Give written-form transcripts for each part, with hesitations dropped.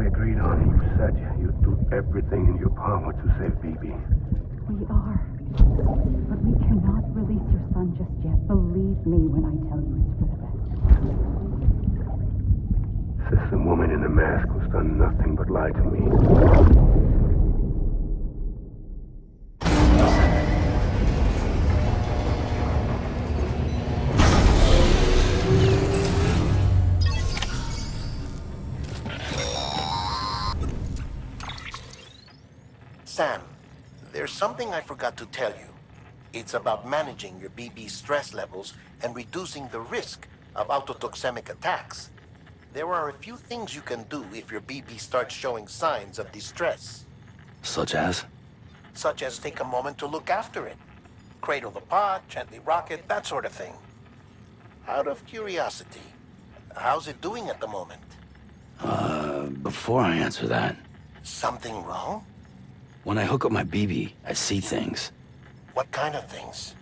we agreed on. You said you'd do everything in your power to save BB. We are. But we cannot release your son just yet. Believe me when I tell you it's for the best. System woman in the mask who's done nothing but lie to me. Sam, there's something I forgot to tell you. It's about managing your BB stress levels and reducing the risk of autotoxemic attacks. There are a few things you can do if your BB starts showing signs of distress. Such as? Such as take a moment to look after it. Cradle the pot, gently rock it, that sort of thing. Out of curiosity, how's it doing at the moment? Before I answer that, Something wrong? when I hook up my BB, I see things. What kind of things?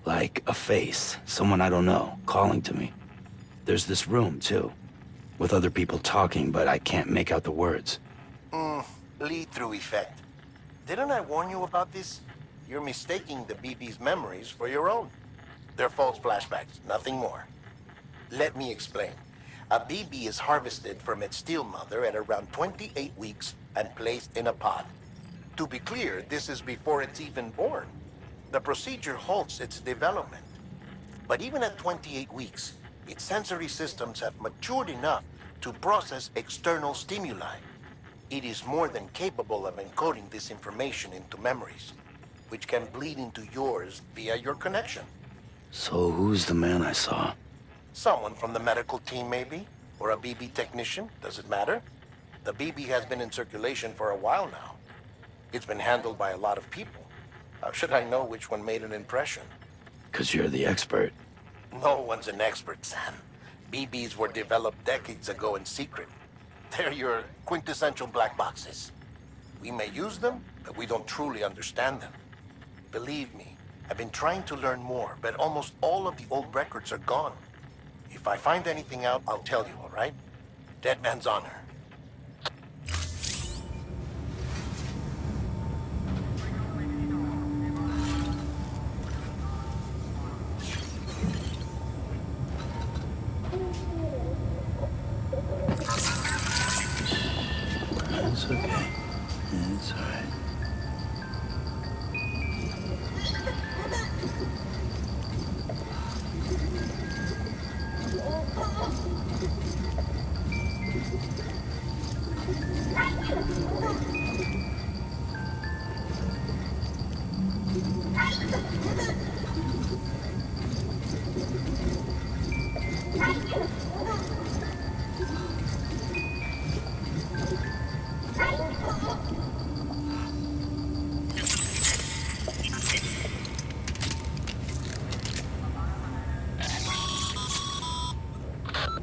Like a face, someone I don't know, calling to me. There's this room, too, with other people talking, but I can't make out the words. Lead-through effect. Didn't I warn you about this? You're mistaking the BB's memories for your own. They're false flashbacks, nothing more. Let me explain. A BB is harvested from its steel mother at around 28 weeks and placed in a pod. To be clear, this is before it's even born. The procedure halts its development. But even at 28 weeks, its sensory systems have matured enough to process external stimuli. It is more than capable of encoding this information into memories, which can bleed into yours via your connection. So who's the man I saw? Someone from the medical team, maybe? Or a BB technician? Does it matter? The BB has been in circulation for a while now. It's been handled by a lot of people. How should I know which one made an impression? 'Cause you're the expert. No one's an expert, Sam. BBs were developed decades ago in secret. They're your quintessential black boxes. We may use them, but we don't truly understand them. Believe me, I've been trying to learn more, but almost all of the old records are gone. If I find anything out, I'll tell you, all right? Dead man's honor. It's okay. It's alright.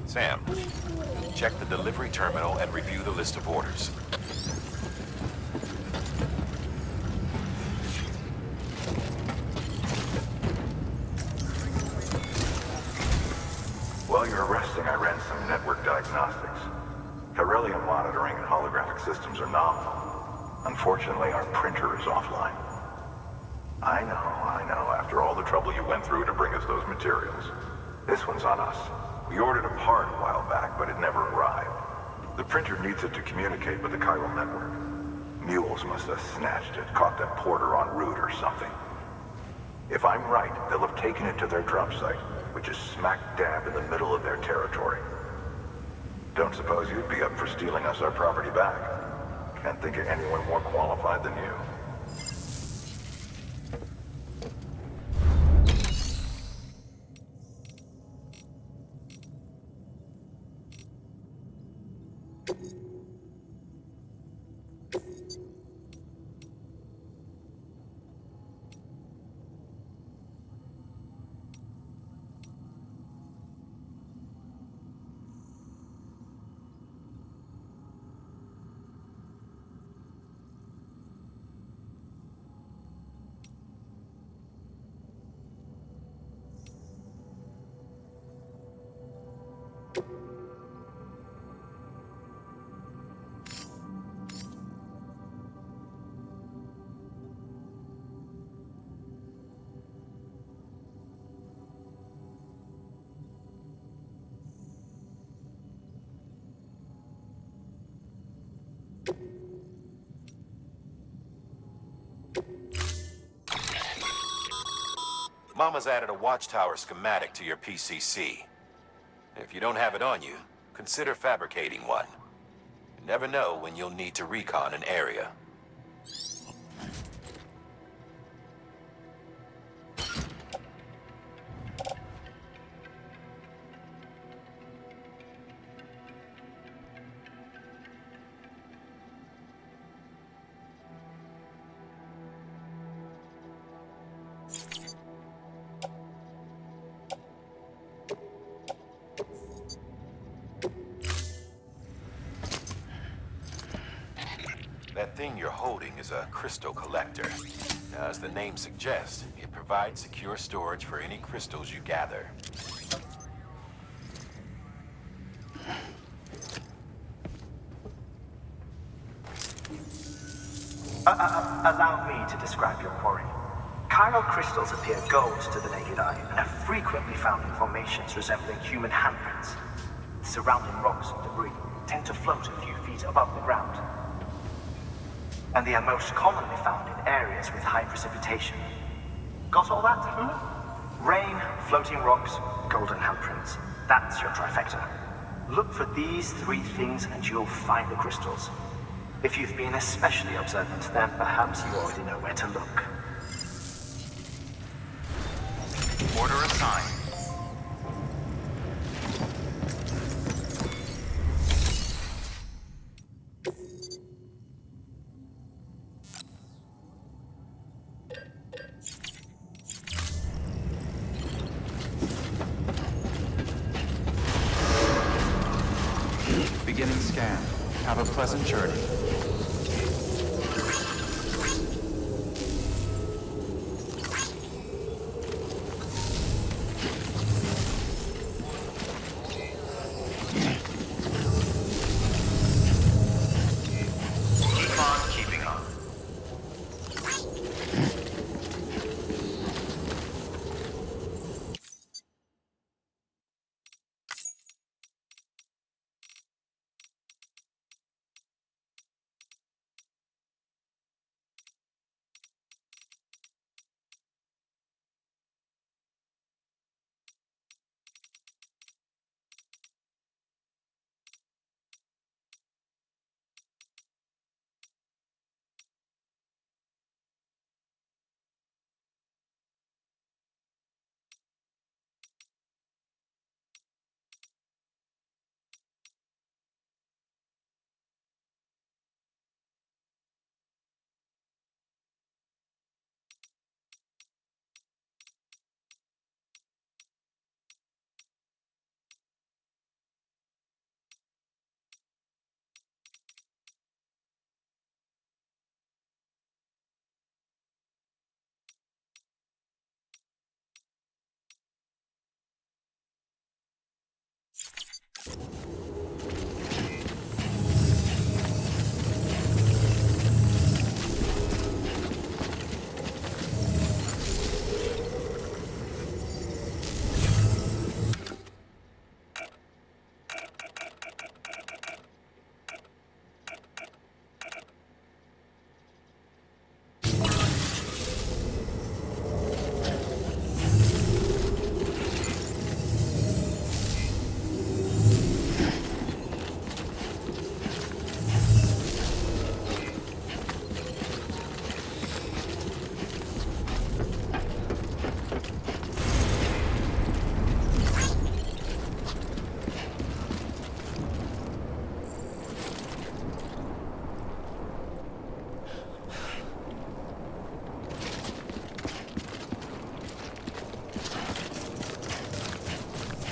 Sam, check the delivery terminal and review the list of orders. While you're resting, I ran some network diagnostics. Beryllium monitoring and holographic systems are nominal. Unfortunately, our printer is offline. I know. After all the trouble you went through to bring us those materials. This one's on us. We ordered a part a while back, but it never arrived. The printer needs it to communicate with the chiral network. Mules must have snatched it, caught that porter en route or something. If I'm right, they'll have taken it to their drop site, which is smack dab in the middle of their territory. Don't suppose you'd be up for stealing us our property back? Can't think of anyone more qualified than you. Mama's added a watchtower schematic to your PCC. If you don't have it on you, consider fabricating one. You never know when you'll need to recon an area. That thing you're holding is a crystal collector. Now, as the name suggests, it provides secure storage for any crystals you gather. Allow me to describe your quarry. Chiral crystals appear gold to the naked eye and are frequently found in formations resembling human handprints. Surrounding rocks and debris tend to float a few feet above the ground. And they are most commonly found in areas with high precipitation. Got all that? Rain, floating rocks, golden handprints. That's your trifecta. Look for these three things and you'll find the crystals. If you've been especially observant, then perhaps you already know where to look. Order assigned. Beginning scan. Have a pleasant journey. Keep on keeping on.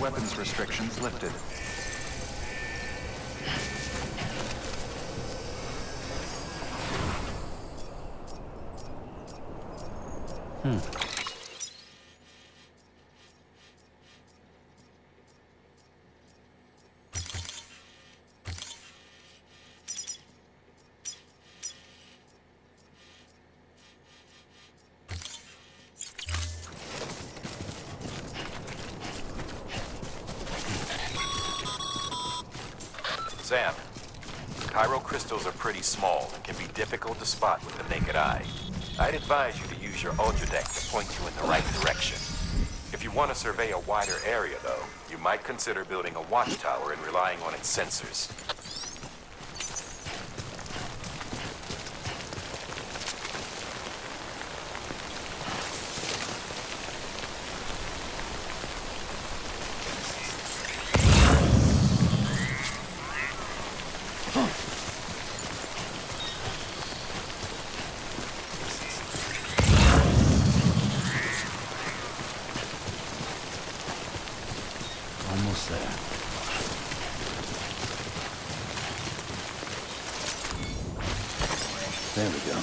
Weapons restrictions lifted. Sam, chiral crystals are pretty small and can be difficult to spot with the naked eye. I'd advise you to use your ultra deck to point you in the right direction. want to survey a wider area, though, you might consider building a watchtower and relying on its sensors. Almost there. There we go.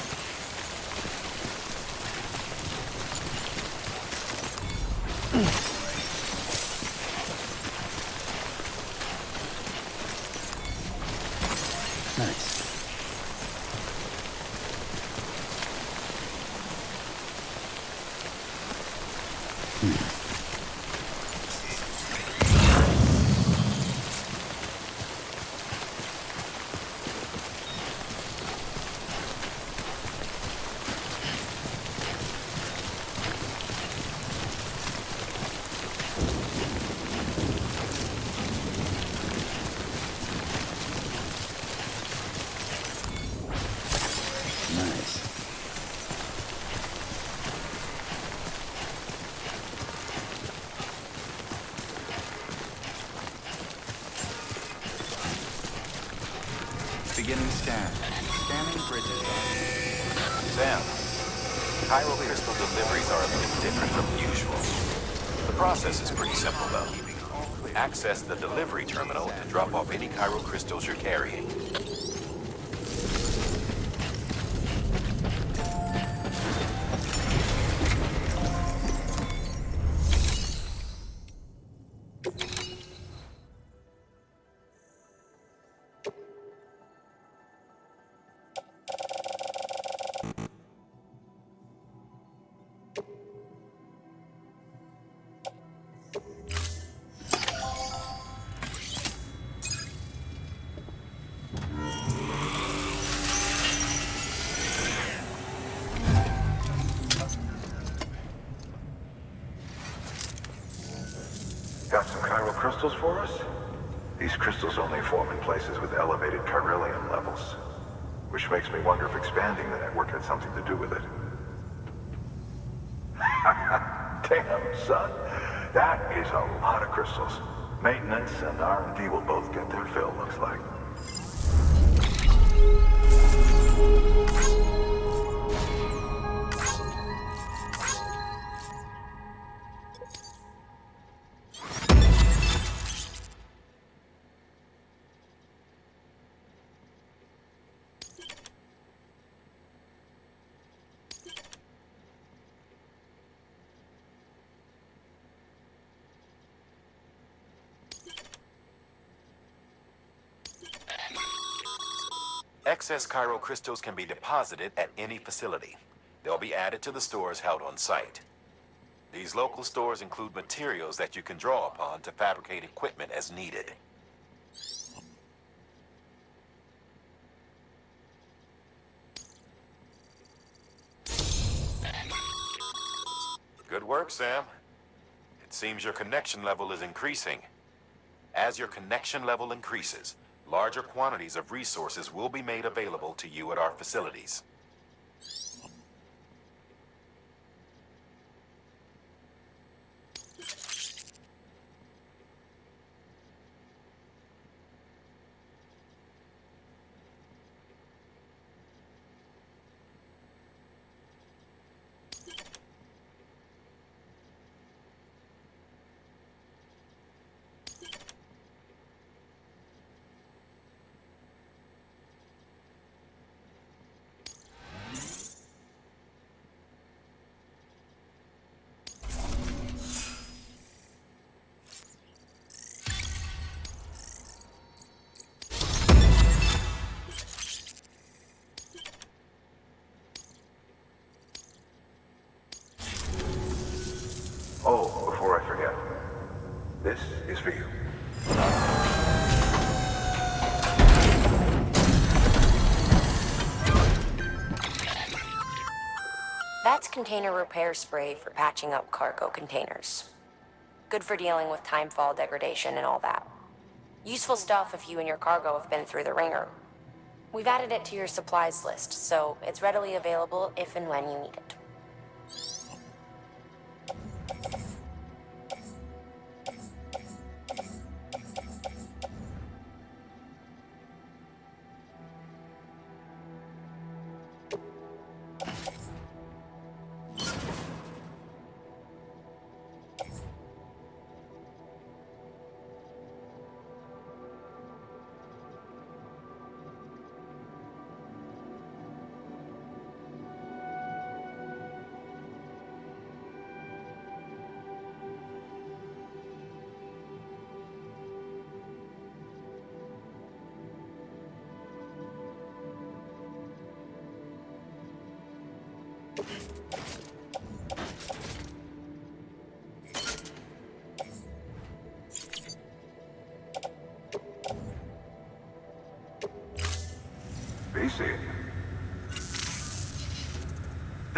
Nice. Nice. Beginning scan. Scanning bridges. Sam, chiral crystal deliveries are a bit different from usual. The process is pretty simple, though. Access the delivery terminal to drop off any chiral crystals you're carrying. Got some chiral crystals for us? These crystals only form in places with elevated chiralium levels, which makes me wonder if expanding the network had something to do with it. Damn, son. That is a lot of crystals. Maintenance and R&D will both get their fill, looks like. Excess chiral crystals can be deposited at any facility. They'll be added to the stores held on site. These local stores include materials that you can draw upon to fabricate equipment as needed. Good work, Sam. It seems your connection level is increasing. As your connection level increases, larger quantities of resources will be made available to you at our facilities. Oh, before I forget, this is for you. That's container repair spray for patching up cargo containers. Good for dealing with timefall degradation and all that. Useful stuff if you and your cargo have been through the ringer. We've added it to your supplies list, so it's readily available if and when you need it.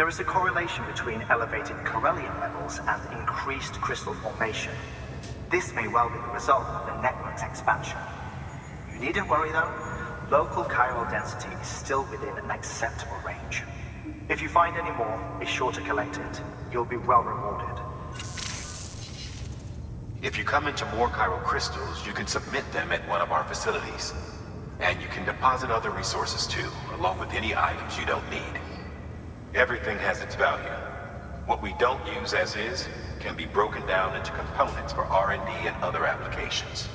There is a correlation between elevated Corellium levels and increased crystal formation. This may well be the result of the network's expansion. You needn't worry though, local chiral density is still within an acceptable range. If you find any more, be sure to collect it. You'll be well rewarded. If you come into more chiral crystals, you can submit them at one of our facilities. And you can deposit other resources too, along with any items you don't need. Everything has its value. What we don't use as is can be broken down into components for R&D and other applications.